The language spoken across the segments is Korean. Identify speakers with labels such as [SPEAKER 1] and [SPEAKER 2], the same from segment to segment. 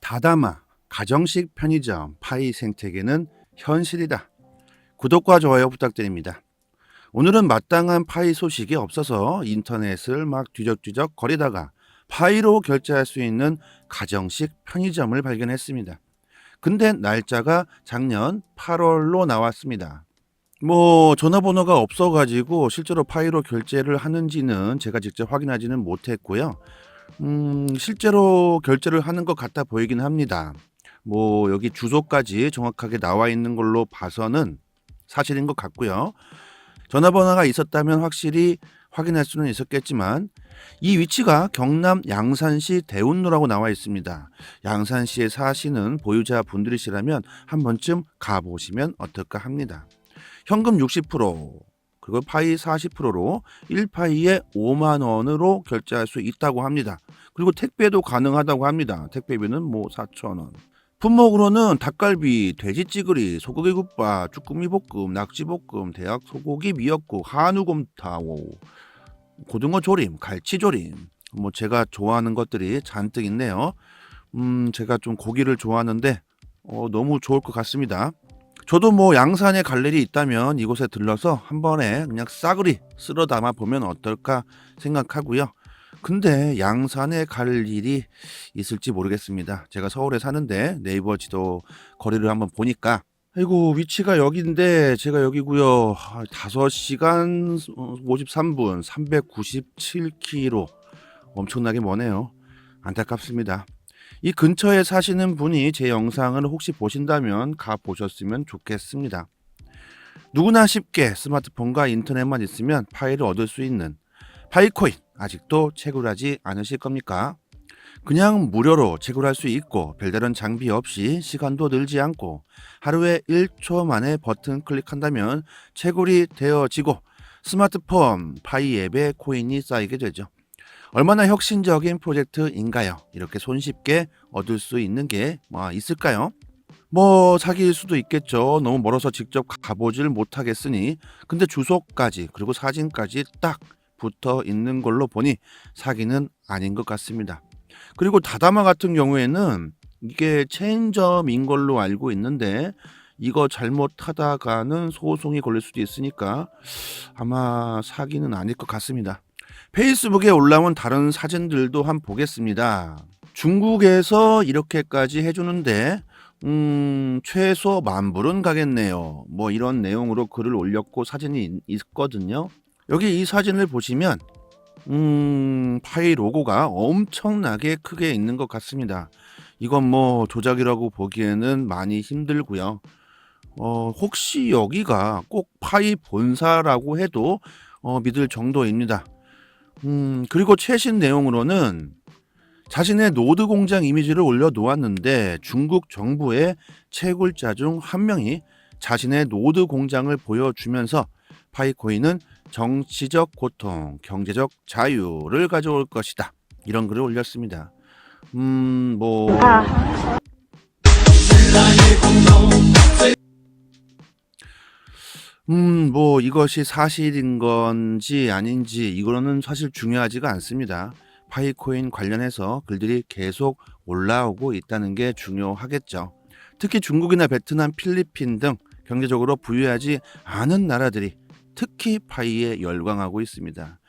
[SPEAKER 1] 다다마 가정식 편의점 파이 생태계는 현실이다. 구독과 좋아요 부탁드립니다. 오늘은 마땅한 파이 소식이 없어서 인터넷을 막 뒤적뒤적 거리다가 파이로 결제할 수 있는 가정식 편의점을 발견했습니다. 근데 날짜가 작년 8월로 나왔습니다. 전화번호가 없어가지고 실제로 파이로 결제를 하는지는 제가 직접 확인하지는 못했고요. 실제로 결제를 하는 것 같아 보이긴 합니다. 여기 주소까지 정확하게 나와 있는 걸로 봐서는 사실인 것 같고요. 전화번호가 있었다면 확실히 확인할 수는 있었겠지만 이 위치가 경남 양산시 대운로라고 나와 있습니다. 양산시에 사시는 보유자 분들이시라면 한 번쯤 가보시면 어떨까 합니다. 현금 60%, 그리고 파이 40%로 1파이에 5만 원으로 결제할 수 있다고 합니다. 그리고 택배도 가능하다고 합니다. 택배비는 4,000원. 품목으로는 닭갈비, 돼지찌그리, 소고기 국밥, 쭈꾸미 볶음, 낙지볶음, 대학 소고기 미역국, 한우곰탕, 고등어 조림, 갈치 조림. 제가 좋아하는 것들이 잔뜩 있네요. 제가 좀 고기를 좋아하는데 너무 좋을 것 같습니다. 저도 양산에 갈 일이 있다면 이곳에 들러서 한 번에 그냥 싸그리 쓸어 담아 보면 어떨까 생각하고요. 근데 양산에 갈 일이 있을지 모르겠습니다. 제가 서울에 사는데 네이버 지도 거리를 한번 보니까 아이고 위치가 여기인데 제가 여기고요. 5시간 53분 397km 엄청나게 머네요. 안타깝습니다. 이 근처에 사시는 분이 제 영상을 혹시 보신다면 가보셨으면 좋겠습니다. 누구나 쉽게 스마트폰과 인터넷만 있으면 파이를 얻을 수 있는 파이코인 아직도 채굴하지 않으실 겁니까? 그냥 무료로 채굴할 수 있고 별다른 장비 없이 시간도 늘지 않고 하루에 1초 만에 버튼 클릭한다면 채굴이 되어지고 스마트폰 파이 앱에 코인이 쌓이게 되죠. 얼마나 혁신적인 프로젝트인가요? 이렇게 손쉽게 얻을 수 있는 게 있을까요? 사기일 수도 있겠죠. 너무 멀어서 직접 가보질 못하겠으니. 근데 주소까지 그리고 사진까지 딱 붙어 있는 걸로 보니 사기는 아닌 것 같습니다. 그리고 다다마 같은 경우에는 이게 체인점인 걸로 알고 있는데 이거 잘못하다가는 소송이 걸릴 수도 있으니까 아마 사기는 아닐 것 같습니다. 페이스북에 올라온 다른 사진들도 한번 보겠습니다. 중국에서 이렇게까지 해주는데 최소 10,000불은 가겠네요. 이런 내용으로 글을 올렸고 사진이 있거든요. 여기 이 사진을 보시면 파이 로고가 엄청나게 크게 있는 것 같습니다. 이건 조작이라고 보기에는 많이 힘들고요. 혹시 여기가 꼭 파이 본사라고 해도 믿을 정도입니다. 그리고 최신 내용으로는 자신의 노드 공장 이미지를 올려놓았는데 중국 정부의 채굴자 중 한 명이 자신의 노드 공장을 보여주면서 파이코인은 정치적 고통, 경제적 자유를 가져올 것이다. 이런 글을 올렸습니다. 이것이 사실인 건지 아닌지 이거는 사실 중요하지가 않습니다. 파이코인 관련해서 글들이 계속 올라오고 있다는 게 중요하겠죠. 특히 중국이나 베트남, 필리핀 등 경제적으로 부유하지 않은 나라들이 특히 파이에 열광하고 있습니다.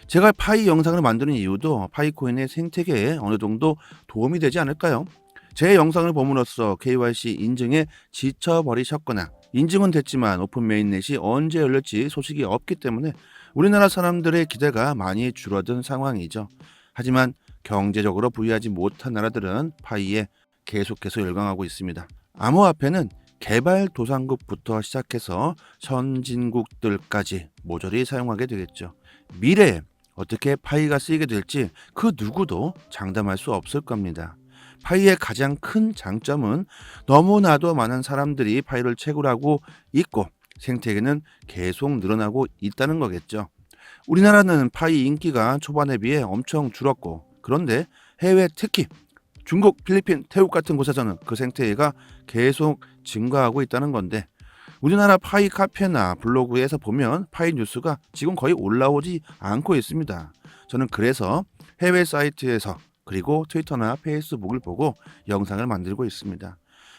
[SPEAKER 1] 제가 파이 영상을 만드는 이유도 파이코인의 생태계에 어느 정도 도움이 되지 않을까요? 제 영상을 봄으로써 KYC 인증에 지쳐버리셨거나 인증은 됐지만 오픈 메인넷이 언제 열릴지 소식이 없기 때문에 우리나라 사람들의 기대가 많이 줄어든 상황이죠. 하지만 경제적으로 부유하지 못한 나라들은 파이에 계속해서 열광하고 있습니다. 암호화폐는 개발도상국부터 시작해서 선진국들까지 모조리 사용하게 되겠죠. 미래에 어떻게 파이가 쓰이게 될지 그 누구도 장담할 수 없을 겁니다. 파이의 가장 큰 장점은 너무나도 많은 사람들이 파이를 채굴하고 있고 생태계는 계속 늘어나고 있다는 거겠죠. 우리나라는 파이 인기가 초반에 비해 엄청 줄었고 그런데 해외 특히 중국, 필리핀, 태국 같은 곳에서는 그 생태계가 계속 증가하고 있다는 건데 우리나라 파이 카페나 블로그에서 보면 파이 뉴스가 지금 거의 올라오지 않고 있습니다. 저는 그래서 해외 사이트에서 그리고 트위터나 페이스북을 보고 영상을 만들고 있습니다.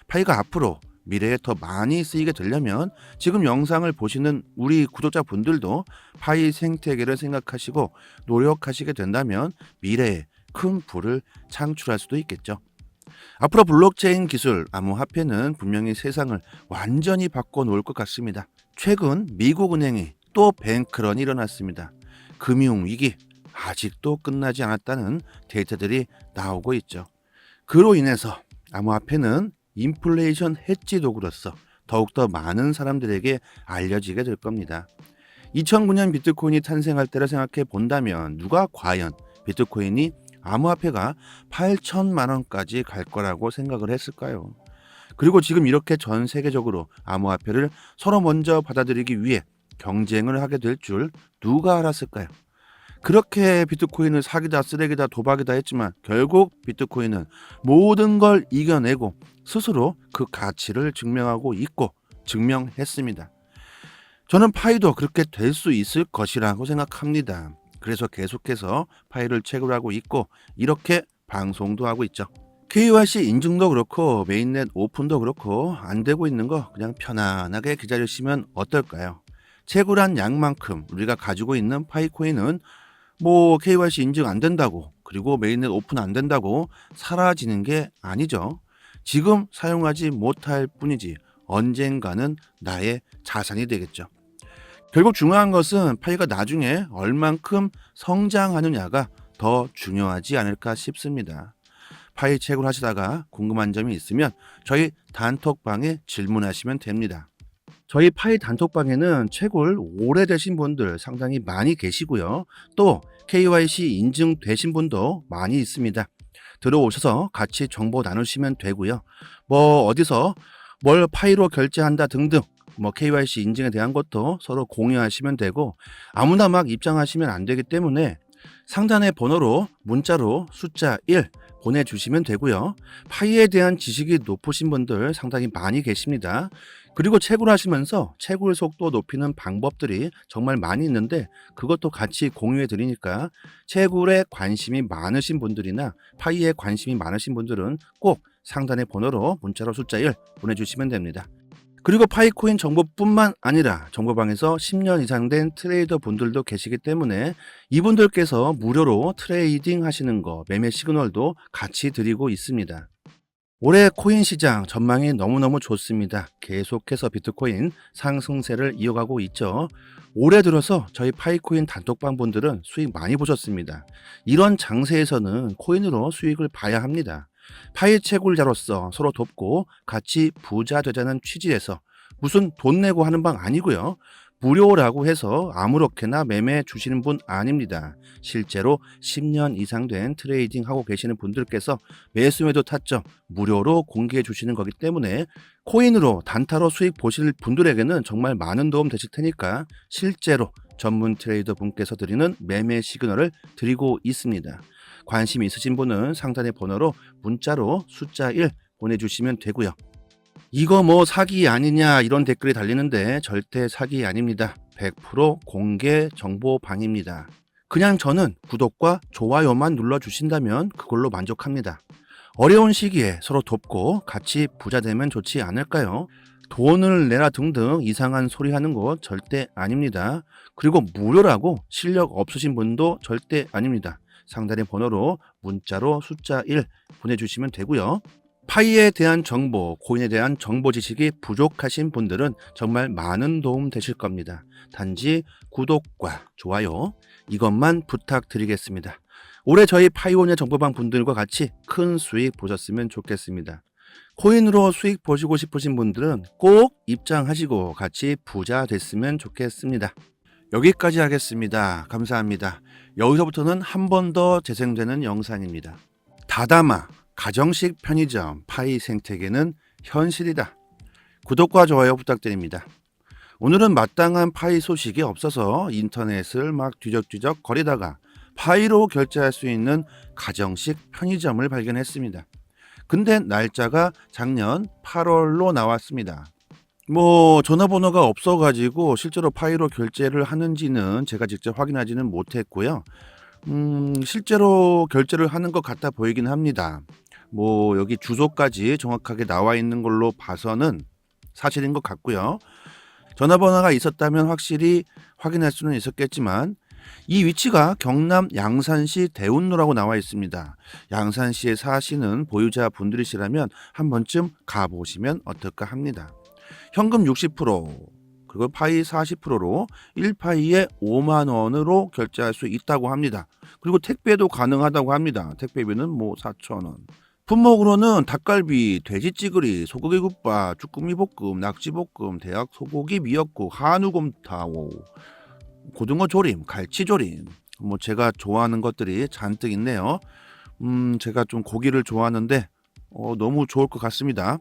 [SPEAKER 1] 파이가 앞으로 미래에 더 많이 쓰이게 되려면 지금 영상을 보시는 우리 구독자분들도 파이 생태계를 생각하시고 노력하시게 된다면 미래에 큰 부를 창출할 수도 있겠죠. 앞으로 블록체인 기술, 암호화폐는 분명히 세상을 완전히 바꿔놓을 것 같습니다. 최근 미국 은행이 또 뱅크런이 일어났습니다. 금융위기 아직도 끝나지 않았다는 데이터들이 나오고 있죠. 그로 인해서 암호화폐는 인플레이션 해지 도구로서 더욱더 많은 사람들에게 알려지게 될 겁니다. 2009년 비트코인이 탄생할 때를 생각해 본다면 누가 과연 비트코인이 암호화폐가 8천만 원까지 갈 거라고 생각을 했을까요? 그리고 지금 이렇게 전 세계적으로 암호화폐를 서로 먼저 받아들이기 위해 경쟁을 하게 될 줄 누가 알았을까요? 그렇게 비트코인을 사기다, 쓰레기다, 도박이다 했지만 결국 비트코인은 모든 걸 이겨내고 스스로 그 가치를 증명하고 있고 증명했습니다. 저는 파이도 그렇게 될 수 있을 것이라고 생각합니다. 그래서 계속해서 파이를 채굴하고 있고 이렇게 방송도 하고 있죠. KYC 인증도 그렇고 메인넷 오픈도 그렇고 안 되고 있는 거 그냥 편안하게 기다리시면 어떨까요? 채굴한 양만큼 우리가 가지고 있는 파이코인은 뭐 KYC 인증 안 된다고 그리고 메인넷 오픈 안 된다고 사라지는 게 아니죠. 지금 사용하지 못할 뿐이지 언젠가는 나의 자산이 되겠죠. 결국 중요한 것은 파이가 나중에 얼만큼 성장하느냐가 더 중요하지 않을까 싶습니다. 파이 채굴하시다가 궁금한 점이 있으면 저희 단톡방에 질문하시면 됩니다. 저희 파이 단톡방에는 채굴 오래되신 분들 상당히 많이 계시고요. 또 KYC 인증되신 분도 많이 있습니다. 들어오셔서 같이 정보 나누시면 되고요. 뭐 어디서 뭘 파이로 결제한다 등등 뭐 KYC 인증에 대한 것도 서로 공유하시면 되고 아무나 막 입장하시면 안 되기 때문에 상단의 번호로 문자로 숫자 1 보내주시면 되고요. 파이에 대한 지식이 높으신 분들 상당히 많이 계십니다. 그리고 채굴하시면서 채굴 속도 높이는 방법들이 정말 많이 있는데 그것도 같이 공유해 드리니까 채굴에 관심이 많으신 분들이나 파이에 관심이 많으신 분들은 꼭 상단의 번호로 문자로 숫자 1 보내주시면 됩니다. 그리고 파이코인 정보뿐만 아니라 정보방에서 10년 이상 된 트레이더 분들도 계시기 때문에 이분들께서 무료로 트레이딩 하시는 거 매매 시그널도 같이 드리고 있습니다. 올해 코인 시장 전망이 너무너무 좋습니다. 계속해서 비트코인 상승세를 이어가고 있죠. 올해 들어서 저희 파이코인 단톡방 분들은 수익 많이 보셨습니다. 이런 장세에서는 코인으로 수익을 봐야 합니다. 파이 채굴자로서 서로 돕고 같이 부자 되자는 취지에서 무슨 돈 내고 하는 방 아니고요. 무료라고 해서 아무렇게나 매매 주시는 분 아닙니다. 실제로 10년 이상 된 트레이딩 하고 계시는 분들께서 매수매도 타점 무료로 공개해 주시는 거기 때문에 코인으로 단타로 수익 보실 분들에게는 정말 많은 도움 되실 테니까 실제로 전문 트레이더 분께서 드리는 매매 시그널을 드리고 있습니다. 관심 있으신 분은 상단의 번호로 문자로 숫자 1 보내주시면 되고요. 이거 뭐 사기 아니냐 이런 댓글이 달리는데 절대 사기 아닙니다. 100% 공개 정보방입니다. 그냥 저는 구독과 좋아요만 눌러주신다면 그걸로 만족합니다. 어려운 시기에 서로 돕고 같이 부자 되면 좋지 않을까요? 돈을 내라 등등 이상한 소리 하는 거 절대 아닙니다. 그리고 무료라고 실력 없으신 분도 절대 아닙니다. 상단의 번호로 문자로 숫자 1 보내주시면 되고요. 파이에 대한 정보, 코인에 대한 정보 지식이 부족하신 분들은 정말 많은 도움 되실 겁니다. 단지 구독과 좋아요 이것만 부탁드리겠습니다. 올해 저희 파이오니아 정보방 분들과 같이 큰 수익 보셨으면 좋겠습니다. 코인으로 수익 보시고 싶으신 분들은 꼭 입장하시고 같이 부자 됐으면 좋겠습니다. 여기까지 하겠습니다. 감사합니다. 여기서부터는 한 번 더 재생되는 영상입니다. 다다마 가정식 편의점 파이 생태계는 현실이다. 구독과 좋아요 부탁드립니다. 오늘은 마땅한 파이 소식이 없어서 인터넷을 막 뒤적뒤적 거리다가 파이로 결제할 수 있는 가정식 편의점을 발견했습니다. 근데 날짜가 작년 8월로 나왔습니다. 뭐 전화번호가 없어가지고 실제로 파이로 결제를 하는지는 제가 직접 확인하지는 못했고요. 실제로 결제를 하는 것 같아 보이긴 합니다. 뭐 여기 주소까지 정확하게 나와 있는 걸로 봐서는 사실인 것 같고요. 전화번호가 있었다면 확실히 확인할 수는 있었겠지만 이 위치가 경남 양산시 대운로라고 나와 있습니다. 양산시에 사시는 보유자 분들이시라면 한 번쯤 가보시면 어떨까 합니다. 현금 60% 그리고 파이 40%로 1파이에 5만 원으로 결제할 수 있다고 합니다. 그리고 택배도 가능하다고 합니다. 택배비는 뭐 4,000원. 품목으로는 닭갈비, 돼지찌그리, 소고기 국밥, 쭈꾸미 볶음, 낙지 볶음, 대학 소고기 미역국, 한우곰탕, 고등어 조림, 갈치 조림. 뭐 제가 좋아하는 것들이 잔뜩 있네요. 제가 좀 고기를 좋아하는데 너무 좋을 것 같습니다.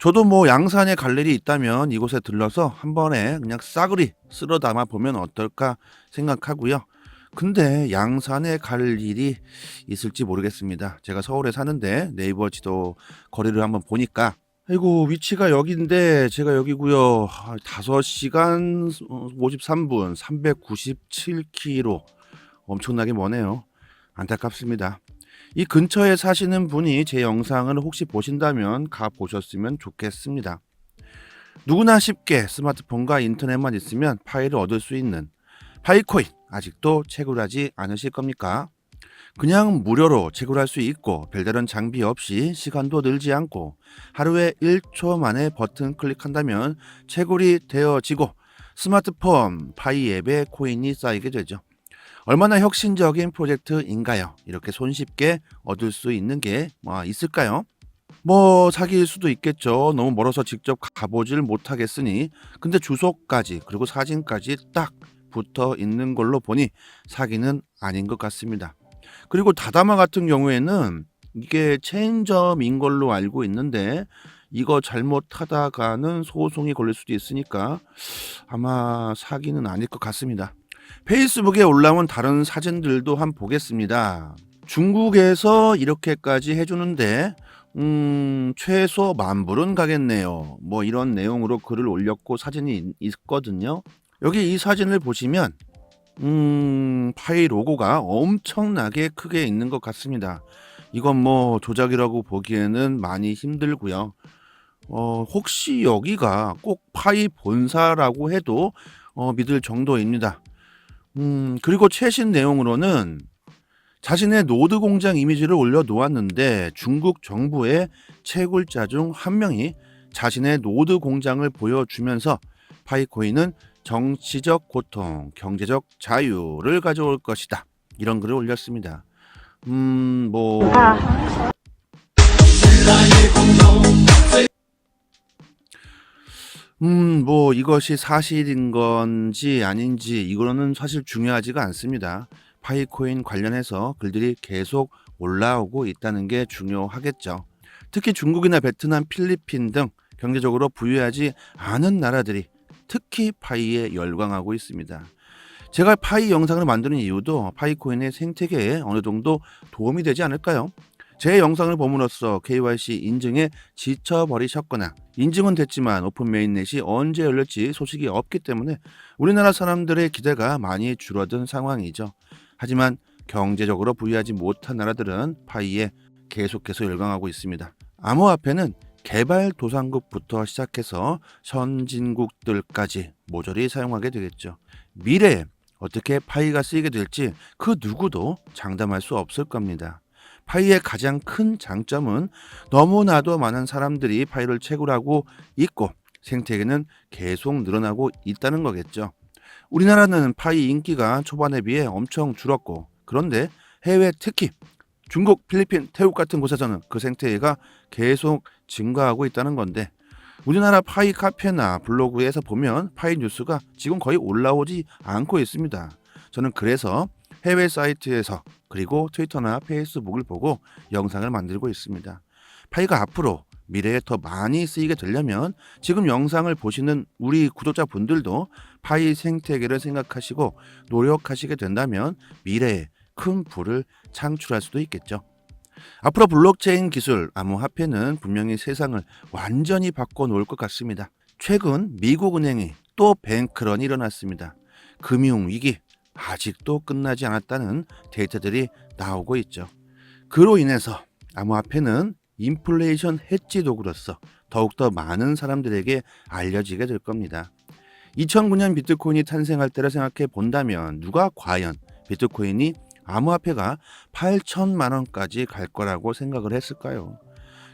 [SPEAKER 1] 저도 뭐 양산에 갈 일이 있다면 이곳에 들러서 한 번에 그냥 싸그리 쓸어 담아 보면 어떨까 생각하고요. 근데 양산에 갈 일이 있을지 모르겠습니다. 제가 서울에 사는데 네이버 지도 거리를 한번 보니까 아이고 위치가 여기인데 제가 여기고요. 5시간 53분 397km 엄청나게 머네요. 안타깝습니다. 이 근처에 사시는 분이 제 영상을 혹시 보신다면 가보셨으면 좋겠습니다. 누구나 쉽게 스마트폰과 인터넷만 있으면 파일을 얻을 수 있는 파이코인 아직도 채굴하지 않으실 겁니까? 그냥 무료로 채굴할 수 있고 별다른 장비 없이 시간도 늘지 않고 하루에 1초 만에 버튼 클릭한다면 채굴이 되어지고 스마트폰 파이 앱에 코인이 쌓이게 되죠. 얼마나 혁신적인 프로젝트인가요? 이렇게 손쉽게 얻을 수 있는 게 있을까요? 뭐 사기일 수도 있겠죠. 너무 멀어서 직접 가보질 못하겠으니. 근데 주소까지 그리고 사진까지 딱 붙어 있는 걸로 보니 사기는 아닌 것 같습니다. 그리고 다다마 같은 경우에는 이게 체인점인 걸로 알고 있는데 이거 잘못하다가는 소송이 걸릴 수도 있으니까 아마 사기는 아닐 것 같습니다. 페이스북에 올라온 다른 사진들도 한번 보겠습니다. 중국에서 이렇게까지 해주는데 최소 10,000불은 가겠네요. 뭐 이런 내용으로 글을 올렸고 사진이 있거든요. 여기 이 사진을 보시면 파이 로고가 엄청나게 크게 있는 것 같습니다. 이건 뭐 조작이라고 보기에는 많이 힘들고요. 혹시 여기가 꼭 파이 본사라고 해도 믿을 정도입니다. 그리고 최신 내용으로는 자신의 노드 공장 이미지를 올려놓았는데 중국 정부의 채굴자 중 한 명이 자신의 노드 공장을 보여주면서 파이코인은 정치적 고통, 경제적 자유를 가져올 것이다. 이런 글을 올렸습니다. 뭐 이것이 사실인 건지 아닌지 이거는 사실 중요하지가 않습니다. 파이코인 관련해서 글들이 계속 올라오고 있다는 게 중요하겠죠. 특히 중국이나 베트남, 필리핀 등 경제적으로 부유하지 않은 나라들이 특히 파이에 열광하고 있습니다. 제가 파이 영상을 만드는 이유도 파이코인의 생태계에 어느 정도 도움이 되지 않을까요? 제 영상을 봄으로써 KYC 인증에 지쳐버리셨거나 인증은 됐지만 오픈 메인넷이 언제 열릴지 소식이 없기 때문에 우리나라 사람들의 기대가 많이 줄어든 상황이죠. 하지만 경제적으로 부유하지 못한 나라들은 파이에 계속해서 열광하고 있습니다. 암호화폐는 개발도상국부터 시작해서 선진국들까지 모조리 사용하게 되겠죠. 미래에 어떻게 파이가 쓰이게 될지 그 누구도 장담할 수 없을 겁니다. 파이의 가장 큰 장점은 너무나도 많은 사람들이 파이를 채굴하고 있고 생태계는 계속 늘어나고 있다는 거겠죠. 우리나라는 파이 인기가 초반에 비해 엄청 줄었고 그런데 해외 특히 중국, 필리핀, 태국 같은 곳에서는 그 생태계가 계속 증가하고 있다는 건데 우리나라 파이 카페나 블로그에서 보면 파이 뉴스가 지금 거의 올라오지 않고 있습니다. 저는 그래서 해외 사이트에서 그리고 트위터나 페이스북을 보고 영상을 만들고 있습니다. 파이가 앞으로 미래에 더 많이 쓰이게 되려면 지금 영상을 보시는 우리 구독자분들도 파이 생태계를 생각하시고 노력하시게 된다면 미래에 큰 부를 창출할 수도 있겠죠. 앞으로 블록체인 기술, 암호화폐는 분명히 세상을 완전히 바꿔놓을 것 같습니다. 최근 미국 은행이 또 뱅크런이 일어났습니다. 금융위기, 아직도 끝나지 않았다는 데이터들이 나오고 있죠. 그로 인해서 암호화폐는 인플레이션 해지 도구로서 더욱더 많은 사람들에게 알려지게 될 겁니다. 2009년 비트코인이 탄생할 때를 생각해 본다면 누가 과연 비트코인이 암호화폐가 8천만 원까지 갈 거라고 생각을 했을까요?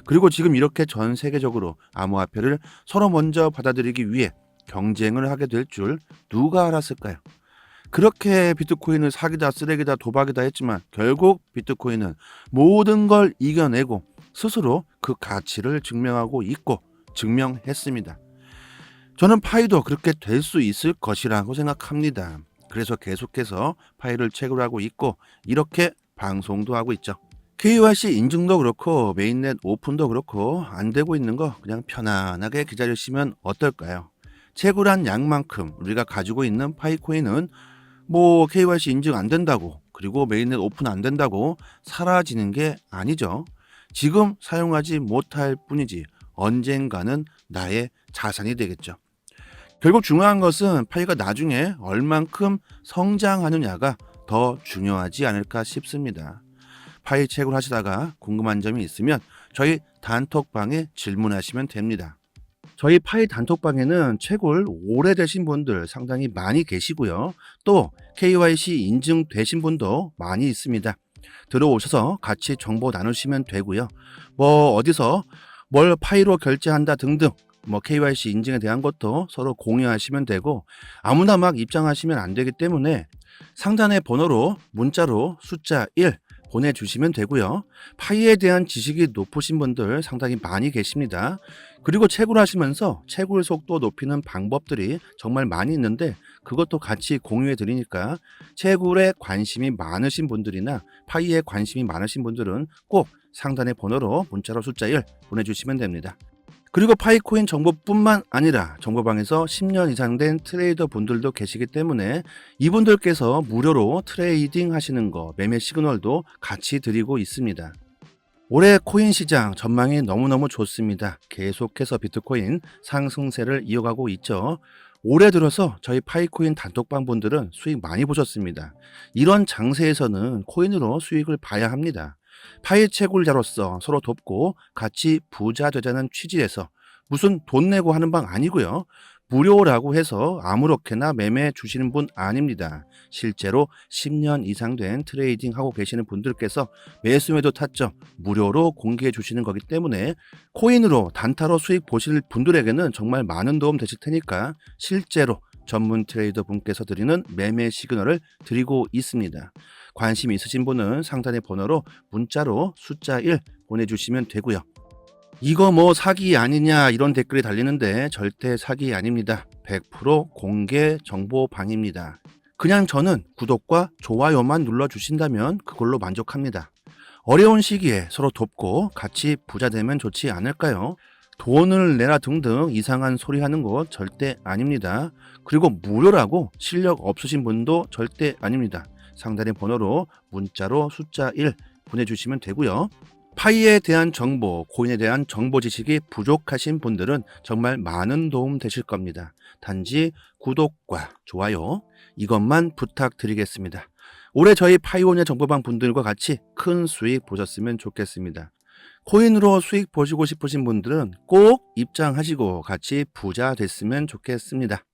[SPEAKER 1] 그리고 지금 이렇게 전 세계적으로 암호화폐를 서로 먼저 받아들이기 위해 경쟁을 하게 될 줄 누가 알았을까요? 그렇게 비트코인을 사기다, 쓰레기다, 도박이다 했지만 결국 비트코인은 모든 걸 이겨내고 스스로 그 가치를 증명하고 있고 증명했습니다. 저는 파이도 그렇게 될 수 있을 것이라고 생각합니다. 그래서 계속해서 파이를 채굴하고 있고 이렇게 방송도 하고 있죠. KYC 인증도 그렇고 메인넷 오픈도 그렇고 안 되고 있는 거 그냥 편안하게 기다리시면 어떨까요? 채굴한 양만큼 우리가 가지고 있는 파이코인은 뭐 KYC 인증 안 된다고 그리고 메인넷 오픈 안 된다고 사라지는 게 아니죠. 지금 사용하지 못할 뿐이지 언젠가는 나의 자산이 되겠죠. 결국 중요한 것은 파이가 나중에 얼만큼 성장하느냐가 더 중요하지 않을까 싶습니다. 파이 채굴 하시다가 궁금한 점이 있으면 저희 단톡방에 질문하시면 됩니다. 저희 파이 단톡방에는 채굴 오래되신 분들 상당히 많이 계시고요. 또 KYC 인증되신 분도 많이 있습니다. 들어오셔서 같이 정보 나누시면 되고요. 뭐 어디서 뭘 파이로 결제한다 등등 뭐 KYC 인증에 대한 것도 서로 공유하시면 되고 아무나 막 입장하시면 안 되기 때문에 상단의 번호로 문자로 숫자 1 보내주시면 되고요. 파이에 대한 지식이 높으신 분들 상당히 많이 계십니다. 그리고 채굴하시면서 채굴 속도 높이는 방법들이 정말 많이 있는데 그것도 같이 공유해 드리니까 채굴에 관심이 많으신 분들이나 파이에 관심이 많으신 분들은 꼭 상단의 번호로 문자로 숫자 1 보내주시면 됩니다. 그리고 파이코인 정보뿐만 아니라 정보방에서 10년 이상 된 트레이더 분들도 계시기 때문에 이분들께서 무료로 트레이딩 하시는 거 매매 시그널도 같이 드리고 있습니다. 올해 코인 시장 전망이 너무너무 좋습니다. 계속해서 비트코인 상승세를 이어가고 있죠. 올해 들어서 저희 파이코인 단톡방 분들은 수익 많이 보셨습니다. 이런 장세에서는 코인으로 수익을 봐야 합니다. 파이 채굴자로서 서로 돕고 같이 부자 되자는 취지에서 무슨 돈 내고 하는 방 아니고요. 무료라고 해서 아무렇게나 매매해 주시는 분 아닙니다. 실제로 10년 이상 된 트레이딩 하고 계시는 분들께서 매수매도 타점 무료로 공개해 주시는 거기 때문에 코인으로 단타로 수익 보실 분들에게는 정말 많은 도움 되실 테니까 실제로 전문 트레이더 분께서 드리는 매매 시그널을 드리고 있습니다. 관심 있으신 분은 상단의 번호로 문자로 숫자 1 보내주시면 되고요. 이거 뭐 사기 아니냐 이런 댓글이 달리는데 절대 사기 아닙니다. 100% 공개 정보방입니다. 그냥 저는 구독과 좋아요만 눌러주신다면 그걸로 만족합니다. 어려운 시기에 서로 돕고 같이 부자 되면 좋지 않을까요? 돈을 내라 등등 이상한 소리 하는 거 절대 아닙니다. 그리고 무료라고 실력 없으신 분도 절대 아닙니다. 상단의 번호로 문자로 숫자 1 보내주시면 되고요. 파이에 대한 정보, 코인에 대한 정보 지식이 부족하신 분들은 정말 많은 도움 되실 겁니다. 단지 구독과 좋아요 이것만 부탁드리겠습니다. 올해 저희 파이오니아 정보방 분들과 같이 큰 수익 보셨으면 좋겠습니다. 코인으로 수익 보시고 싶으신 분들은 꼭 입장하시고 같이 부자 됐으면 좋겠습니다.